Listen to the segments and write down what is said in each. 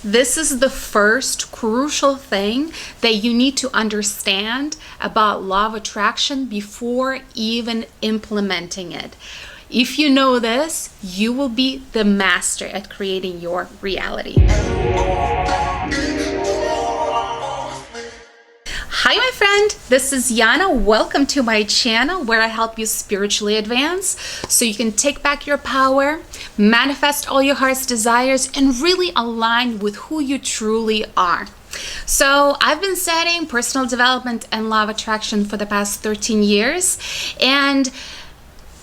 This is the first crucial thing that you need to understand about law of attraction before even implementing it. If you know this, you will be the master at creating your reality. Hi, my friend. This is Yana. Welcome to my channel where I help you spiritually advance so you can take back your power, manifest all your heart's desires, and really align with who you truly are. So I've been studying personal development and law of attraction for the past 13 years, and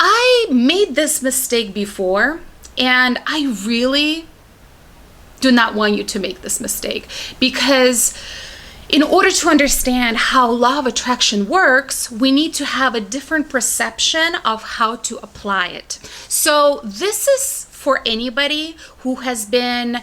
I made this mistake before, and I really do not want you to make this mistake, because in order to understand how law of attraction works, we need to have a different perception of how to apply it. So this is for anybody who has been,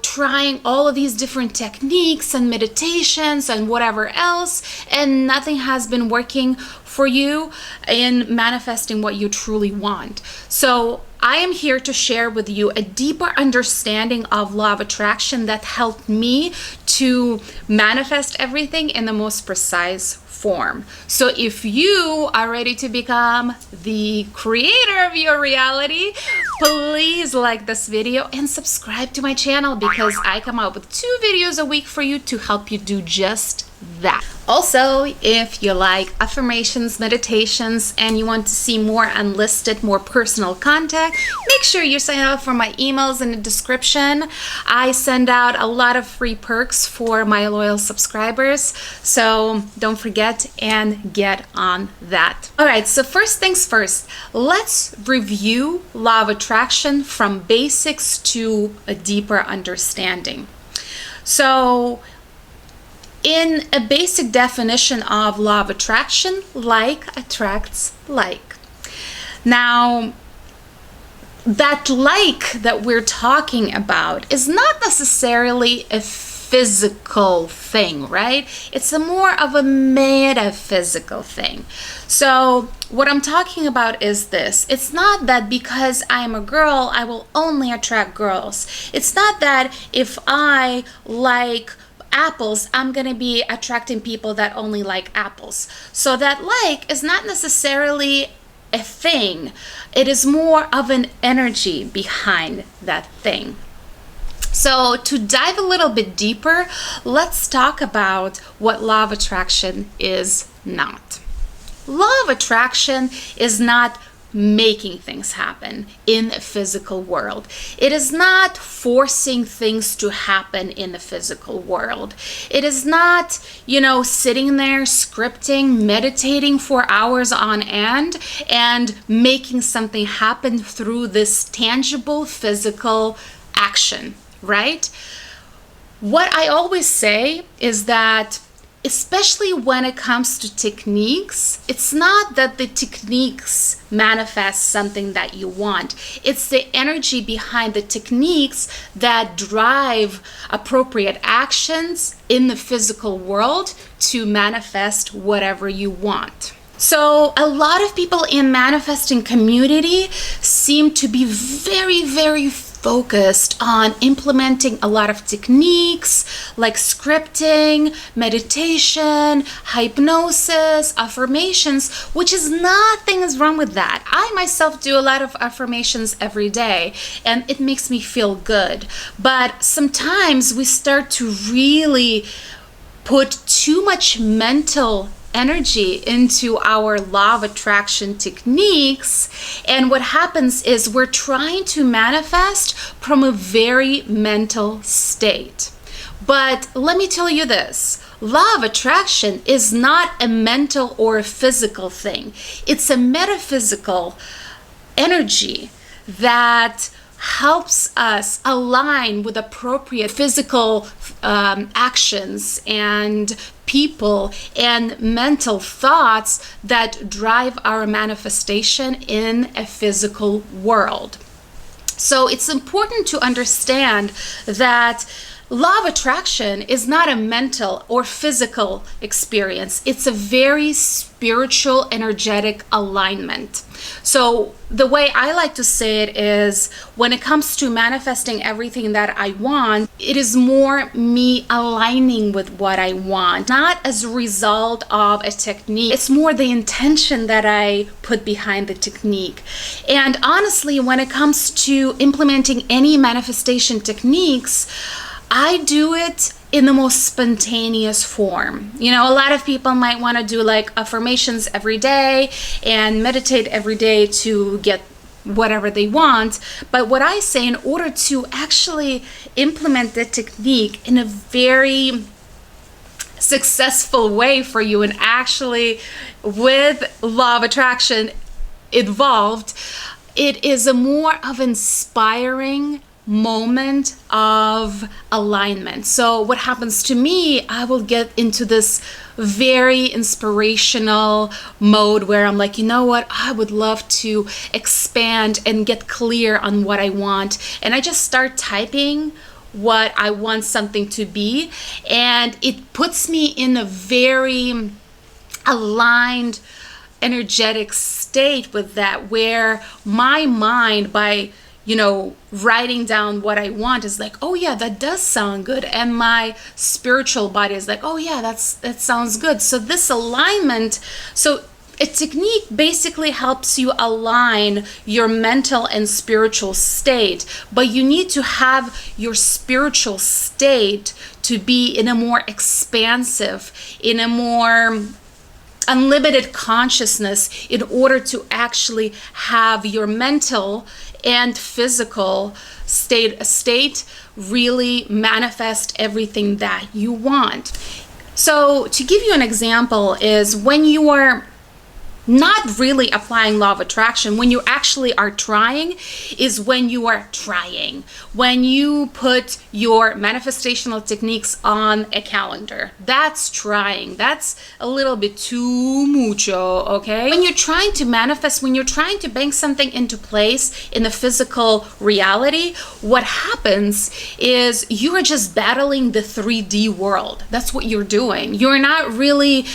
trying all of these different techniques and meditations and whatever else, and nothing has been working for you in manifesting what you truly want. So I am here to share with you a deeper understanding of law of attraction that helped me to manifest everything in the most precise form. So if you are ready to become the creator of your reality, please like this video and subscribe to my channel, because I come out with 2 videos a week for you to help you do just that. Also, if you like affirmations, meditations, and you want to see more unlisted, more personal content, make sure you sign up for my emails in the description. I send out a lot of free perks for my loyal subscribers, so don't forget and get on that. All right, so first things first, let's review law of attraction from basics to a deeper understanding. So in a basic definition of law of attraction, like attracts like. Now, that like that we're talking about is not necessarily a physical thing, right? It's more of a metaphysical thing. So what I'm talking about is this. It's not that because I'm a girl, I will only attract girls. It's not that if I like apples, I'm going to be attracting people that only like apples. So that like is not necessarily a thing. It is more of an energy behind that thing. So to dive a little bit deeper, let's talk about what law of attraction is not. Law of attraction is not making things happen in the physical world. It is not forcing things to happen in the physical world. It is not, sitting there scripting, meditating for hours on end and making something happen through this tangible physical action, right? What I always say is that, especially when it comes to techniques, it's not that the techniques manifest something that you want. It's the energy behind the techniques that drive appropriate actions in the physical world to manifest whatever you want. So a lot of people in manifesting community seem to be very, very focused on implementing a lot of techniques like scripting, meditation, hypnosis, affirmations, which is nothing is wrong with that. I myself do a lot of affirmations every day, and it makes me feel good. But sometimes we start to really put too much mental energy into our law of attraction techniques, and what happens is we're trying to manifest from a very mental state. But let me tell you this, law of attraction is not a mental or a physical thing. It's a metaphysical energy that helps us align with appropriate physical actions and people and mental thoughts that drive our manifestation in a physical world. So it's important to understand that Law of attraction is not a mental or physical experience. It's a very spiritual, energetic alignment. So the way I like to say it is, when it comes to manifesting everything that I want, it is more me aligning with what I want, not as a result of a technique. It's more the intention that I put behind the technique. And honestly, when it comes to implementing any manifestation techniques, I do it in the most spontaneous form. You know, a lot of people might want to do like affirmations every day and meditate every day to get whatever they want. But what I say, in order to actually implement the technique in a very successful way for you, and actually with law of attraction involved, it is a more of inspiring moment of alignment. So what happens to me, I will get into this very inspirational mode where I'm like, you know what, I would love to expand and get clear on what I want. And I just start typing what I want something to be. And it puts me in a very aligned, energetic state with that, where my mind, by writing down what I want, is like, oh yeah, that does sound good. And my spiritual body is like, oh yeah, that sounds good. So this alignment, so a technique basically helps you align your mental and spiritual state, but you need to have your spiritual state to be in a more expansive, in a more unlimited consciousness, in order to actually have your mental and physical state really manifest everything that you want. So to give you an example is, when you are not really applying law of attraction, when you actually are trying, is when you are trying. When you put your manifestational techniques on a calendar, that's trying. That's a little bit too mucho, okay? When you're trying to manifest, when you're trying to bring something into place in the physical reality, what happens is you are just battling the 3D world. That's what you're doing. You're not really,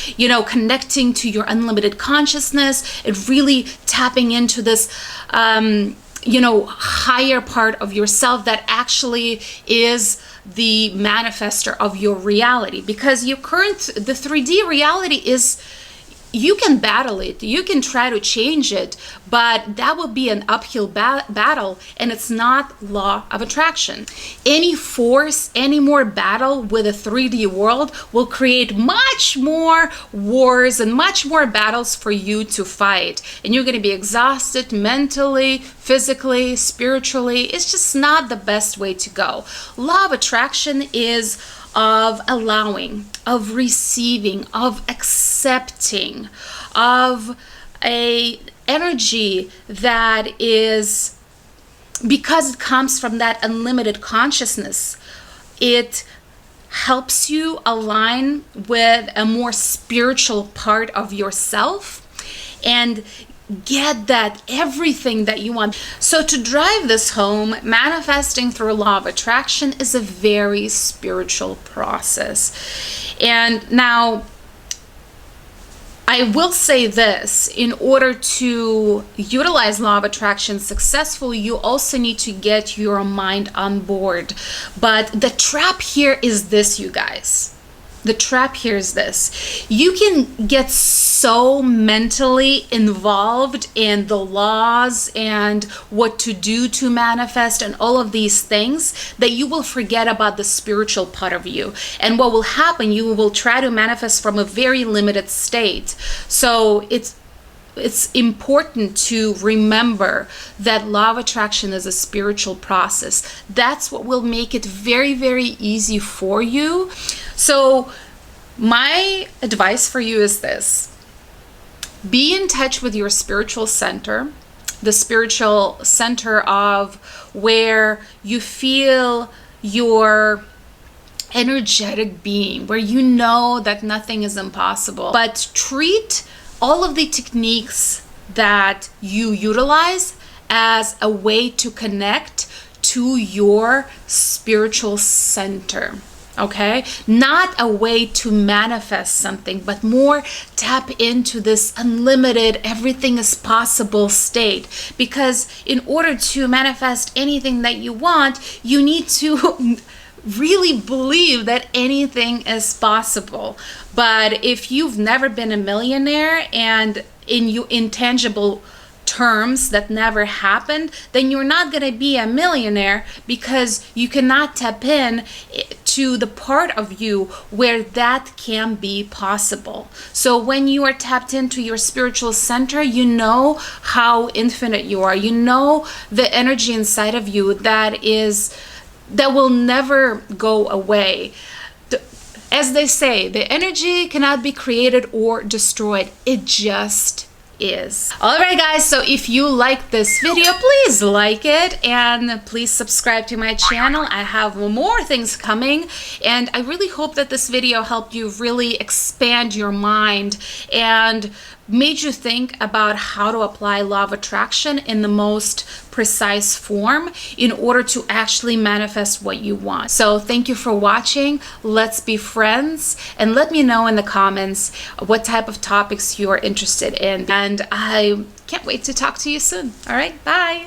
connecting to your unlimited consciousness and really tapping into this higher part of yourself that actually is the manifester of your reality. Because the 3D reality is, you can battle it, you can try to change it, but that will be an uphill battle, and it's not law of attraction. Any force, any more battle with a 3D world will create much more wars and much more battles for you to fight, and you're going to be exhausted mentally, physically, spiritually. It's just not the best way to go. Law of attraction is of allowing, of receiving, of accepting, of a energy that is, because it comes from that unlimited consciousness, it helps you align with a more spiritual part of yourself and get that everything that you want. So to drive this home, manifesting through law of attraction is a very spiritual process. And now, I will say this: in order to utilize law of attraction successfully, you also need to get your mind on board. But the trap here is this, you guys. The trap here is this: you can get so mentally involved in the laws and what to do to manifest and all of these things that you will forget about the spiritual part of you. And what will happen, you will try to manifest from a very limited state. So it's important to remember that law of attraction is a spiritual process. That's what will make it very, very easy for you. So my advice for you is this: be in touch with your spiritual center, the spiritual center of where you feel your energetic being, where you know that nothing is impossible. But treat all of the techniques that you utilize as a way to connect to your spiritual center. Okay, not a way to manifest something, but more tap into this unlimited, everything is possible state. Because in order to manifest anything that you want, you need to really believe that anything is possible. But if you've never been a millionaire and in intangible terms that never happened, then you're not going to be a millionaire, because you cannot tap in to the part of you where that can be possible. So when you are tapped into your spiritual center, you know how infinite you are. You know the energy inside of you that will never go away. As they say, the energy cannot be created or destroyed. It just is. All right, guys, so if you like this video, please like it and please subscribe to my channel. I have more things coming, and I really hope that this video helped you really expand your mind and made you think about how to apply law of attraction in the most precise form in order to actually manifest what you want. So thank you for watching. Let's be friends, and let me know in the comments what type of topics you're interested in, and I can't wait to talk to you soon. All right, bye.